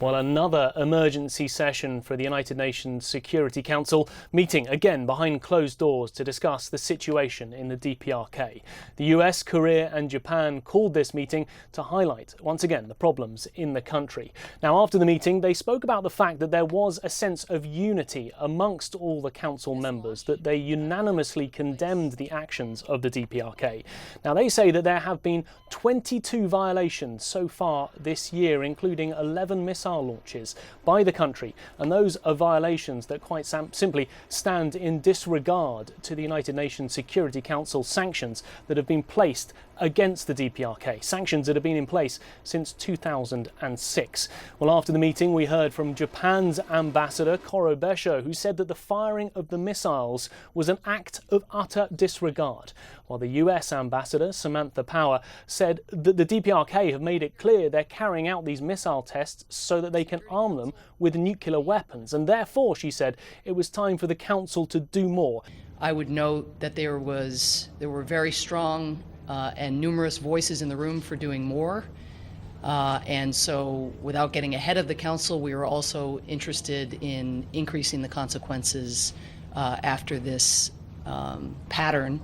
Well, another emergency session for the United Nations Security Council, meeting again behind closed doors to discuss the situation in the DPRK. The US, Korea and Japan called this meeting to highlight, once again, the problems in the country. Now, after the meeting, they spoke about the fact that there was a sense of unity amongst all the council members, that they unanimously condemned the actions of the DPRK. Now, they say that there have been 22 violations so far this year, including 11 missile launches by the country, and those are violations that quite simply stand in disregard to the United Nations Security Council sanctions that have been placed against the DPRK, sanctions that have been in place since 2006. Well, after the meeting, we heard from Japan's ambassador, Koro Besho, who said that the firing of the missiles was an act of utter disregard, while the US ambassador, Samantha Power, said that the DPRK have made it clear they're carrying out these missile tests so that they can arm them with nuclear weapons, and therefore, she said, it was time for the Council to do more. I would note that there were very strong and numerous voices in the room for doing more. And so without getting ahead of the Council, we were also interested in increasing the consequences after this pattern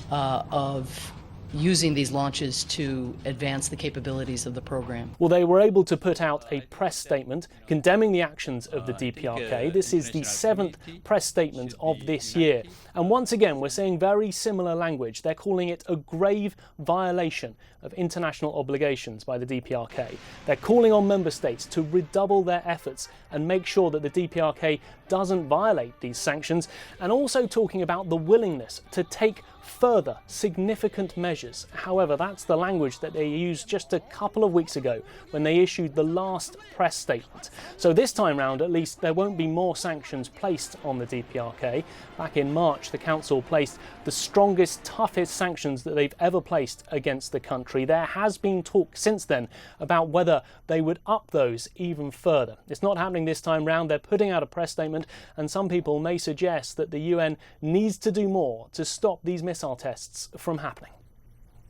of using these launches to advance the capabilities of the program. Well, they were able to put out a press statement condemning the actions of the DPRK. This is the 7th press statement of this year. And once again, we're seeing very similar language. They're calling it a grave violation of international obligations by the DPRK. They're calling on member states to redouble their efforts and make sure that the DPRK doesn't violate these sanctions, and also talking about the willingness to take further significant measures. However, that's the language that they used just a couple of weeks ago when they issued the last press statement. So this time round, at least, there won't be more sanctions placed on the DPRK. Back in March, the Council placed the strongest, toughest sanctions that they've ever placed against the country. There has been talk since then about whether they would up those even further. It's not happening this time round. They're putting out a press statement, and some people may suggest that the UN needs to do more to stop these missile tests from happening.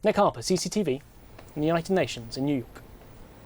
Nick Harper, CCTV, in the United Nations in New York.